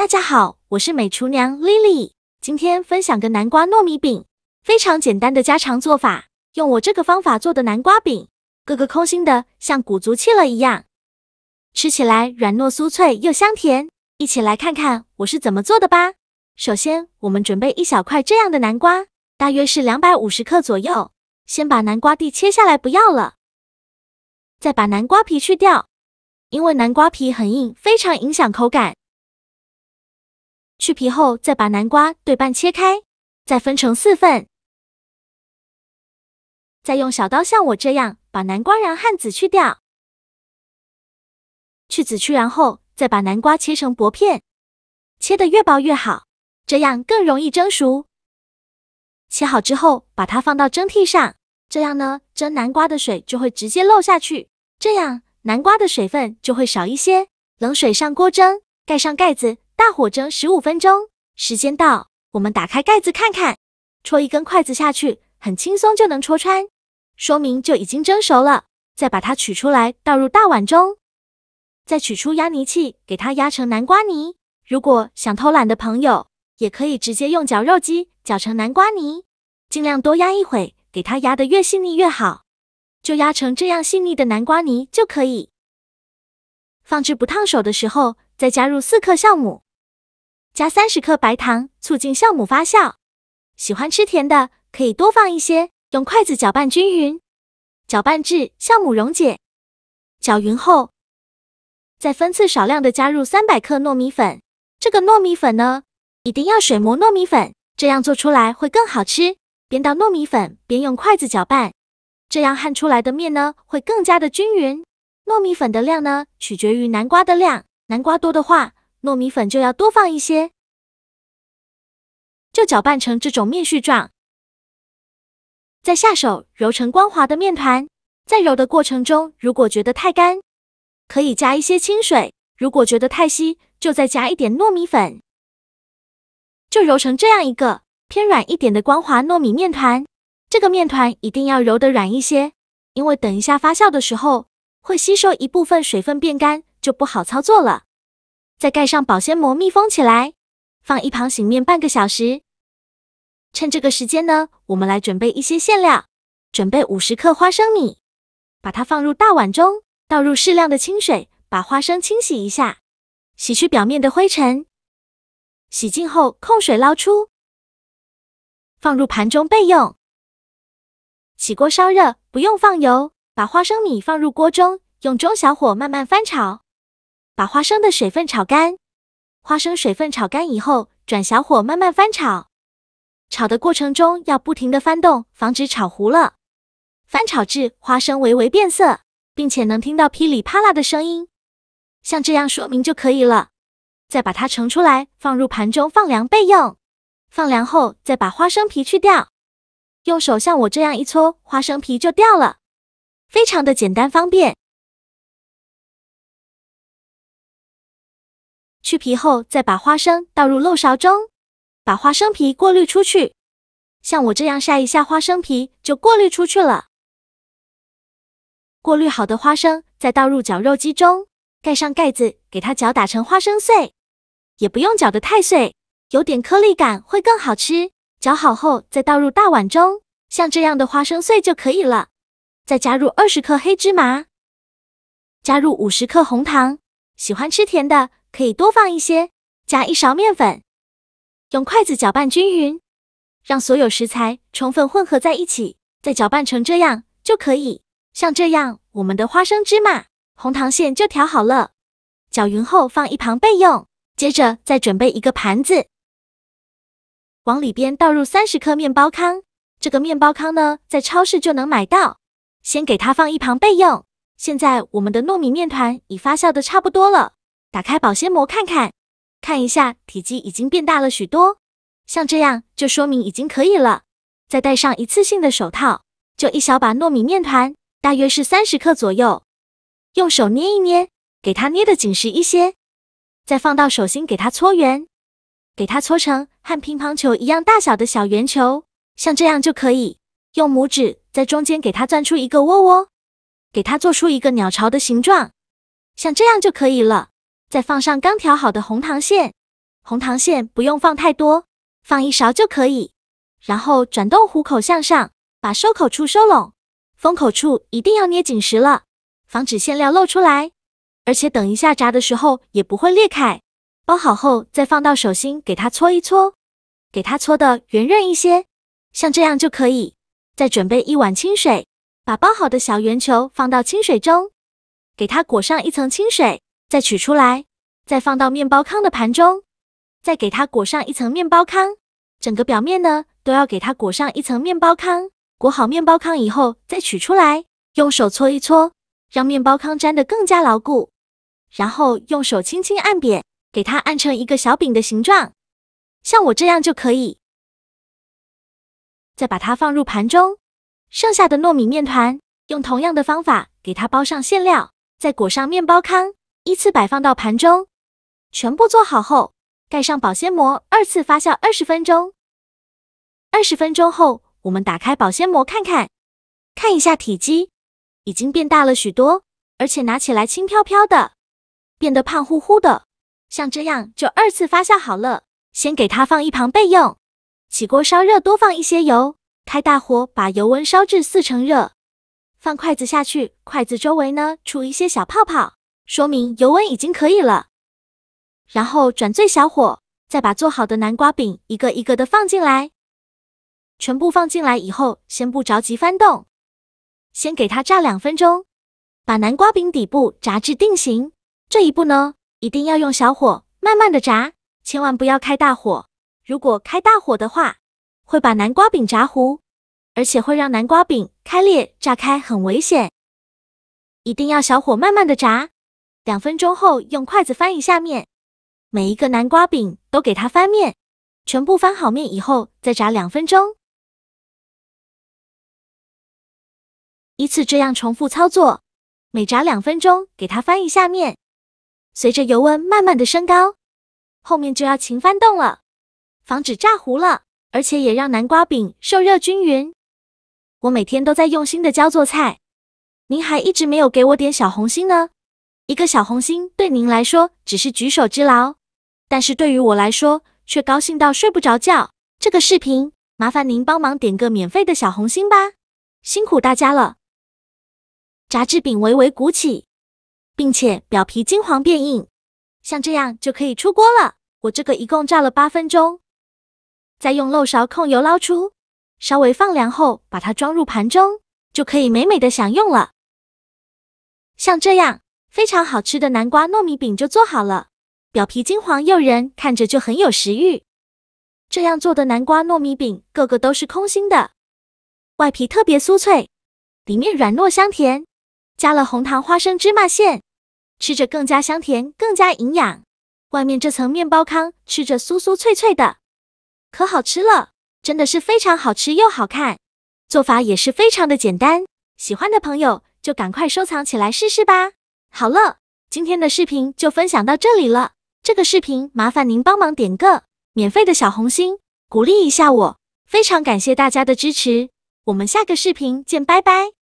大家好，我是美厨娘 Lily， 今天分享个南瓜糯米饼，非常简单的家常做法。用我这个方法做的南瓜饼，个个空心的，像鼓足气了一样，吃起来软糯酥脆又香甜。一起来看看我是怎么做的吧。首先，我们准备一小块这样的南瓜，大约是250克左右。先把南瓜蒂切下来，不要了。再把南瓜皮去掉，因为南瓜皮很硬，非常影响口感。去皮后，再把南瓜对半切开，再分成4份。再用小刀像我这样把南瓜瓤和籽去掉，去籽去瓤后，再把南瓜切成薄片，切得越薄越好，这样更容易蒸熟。切好之后，把它放到蒸屉上，这样呢，蒸南瓜的水就会直接漏下去，这样南瓜的水分就会少一些。冷水上锅蒸，盖上盖子，大火蒸15分钟。时间到，我们打开盖子看看，戳一根筷子下去，很轻松就能戳穿，说明就已经蒸熟了。再把它取出来，倒入大碗中，再取出压泥器，给它压成南瓜泥。如果想偷懒的朋友，也可以直接用绞肉机绞成南瓜泥，尽量多压一会，给它压得越细腻越好。就压成这样细腻的南瓜泥就可以。放置不烫手的时候，再加入4克酵母，加30克白糖，促进酵母发酵。喜欢吃甜的，可以多放一些，用筷子搅拌均匀，搅拌至酵母溶解。搅匀后，再分次少量的加入300克糯米粉。这个糯米粉呢，一定要水磨糯米粉，这样做出来会更好吃。边倒糯米粉边用筷子搅拌，这样焊出来的面呢会更加的均匀。糯米粉的量呢取决于南瓜的量，南瓜多的话，糯米粉就要多放一些。就搅拌成这种面絮状，再下手揉成光滑的面团。在揉的过程中，如果觉得太干，可以加一些清水；如果觉得太稀，就再加一点糯米粉。就揉成这样一个偏软一点的光滑糯米面团。这个面团一定要揉得软一些，因为等一下发酵的时候会吸收一部分水分变干，就不好操作了。再盖上保鲜膜密封起来，放一旁醒面半个小时。趁这个时间呢，我们来准备一些馅料。准备50克花生米，把它放入大碗中，倒入适量的清水，把花生清洗一下，洗去表面的灰尘。洗净后控水捞出，放入盘中备用。起锅烧热，不用放油，把花生米放入锅中，用中小火慢慢翻炒，把花生的水分炒干。花生水分炒干以后，转小火慢慢翻炒。炒的过程中要不停地翻动，防止炒糊了。翻炒至花生微微变色，并且能听到噼里啪啦的声音，像这样说明就可以了。再把它盛出来，放入盘中放凉备用。放凉后，再把花生皮去掉，用手像我这样一搓，花生皮就掉了，非常的简单方便。去皮后，再把花生倒入漏勺中，把花生皮过滤出去。像我这样晒一下花生皮就过滤出去了。过滤好的花生再倒入绞肉机中，盖上盖子，给它搅打成花生碎，也不用搅得太碎，有点颗粒感会更好吃。搅好后再倒入大碗中，像这样的花生碎就可以了。再加入20克黑芝麻，加入50克红糖，喜欢吃甜的可以多放一些，加1勺面粉，用筷子搅拌均匀，让所有食材充分混合在一起，再搅拌成这样就可以。像这样，我们的花生芝麻红糖馅就调好了。搅匀后放一旁备用。接着再准备一个盘子，往里边倒入30克面包糠。这个面包糠呢，在超市就能买到，先给它放一旁备用。现在我们的糯米面团已发酵的差不多了，打开保鲜膜看看，看一下体积已经变大了许多，像这样就说明已经可以了。再戴上一次性的手套，就一小把糯米面团，大约是30克左右，用手捏一捏，给它捏得紧实一些，再放到手心给它搓圆，给它搓成和乒乓球一样大小的小圆球，像这样就可以。用拇指在中间给它钻出一个窝窝，给它做出一个鸟巢的形状，像这样就可以了。再放上刚调好的红糖馅，红糖馅不用放太多，放1勺就可以。然后转动虎口向上，把收口处收拢，封口处一定要捏紧实了，防止馅料漏出来，而且等一下炸的时候也不会裂开。包好后再放到手心给它搓一搓，给它搓得圆润一些，像这样就可以。再准备1碗清水，把包好的小圆球放到清水中，给它裹上一层清水，再取出来，再放到面包糠的盘中，再给它裹上一层面包糠，整个表面呢都要给它裹上一层面包糠。裹好面包糠以后再取出来，用手搓一搓，让面包糠粘得更加牢固，然后用手轻轻按扁，给它按成一个小饼的形状，像我这样就可以。再把它放入盘中，剩下的糯米面团用同样的方法给它包上馅料，再裹上面包糠，依次摆放到盘中。全部做好后，盖上保鲜膜，2次发酵20分钟。20分钟后，我们打开保鲜膜看看，看一下体积，已经变大了许多，而且拿起来轻飘飘的，变得胖乎乎的。像这样就2次发酵好了，先给它放一旁备用。起锅烧热，多放一些油，开大火把油温烧至4成热，放筷子下去，筷子周围呢出一些小泡泡，说明油温已经可以了。然后转最小火，再把做好的南瓜饼一个一个的放进来。全部放进来以后，先不着急翻动，先给它炸2分钟，把南瓜饼底部炸至定型。这一步呢，一定要用小火慢慢的炸，千万不要开大火。如果开大火的话，会把南瓜饼炸糊，而且会让南瓜饼开裂炸开，很危险。一定要小火慢慢的炸，2分钟后用筷子翻一下面，每一个南瓜饼都给它翻面，全部翻好面以后再炸2分钟。依次这样重复操作，每炸2分钟给它翻一下面。随着油温慢慢的升高，后面就要勤翻动了，防止炸糊了，而且也让南瓜饼受热均匀。我每天都在用心的教做菜，您还一直没有给我点小红心呢？一个小红心对您来说只是举手之劳，但是对于我来说却高兴到睡不着觉。这个视频麻烦您帮忙点个免费的小红心吧，辛苦大家了。炸至饼微微鼓起，并且表皮金黄变硬，像这样就可以出锅了。我这个一共炸了8分钟，再用漏勺控油捞出，稍微放凉后把它装入盘中，就可以美美的享用了。像这样非常好吃的南瓜糯米饼就做好了，表皮金黄诱人，看着就很有食欲。这样做的南瓜糯米饼个个都是空心的，外皮特别酥脆，里面软糯香甜，加了红糖花生芝麻馅，吃着更加香甜，更加营养。外面这层面包糠吃着酥酥脆脆的，可好吃了，真的是非常好吃又好看，做法也是非常的简单，喜欢的朋友就赶快收藏起来试试吧。好了，今天的视频就分享到这里了，这个视频麻烦您帮忙点个免费的小红心，鼓励一下我，非常感谢大家的支持，我们下个视频见，拜拜。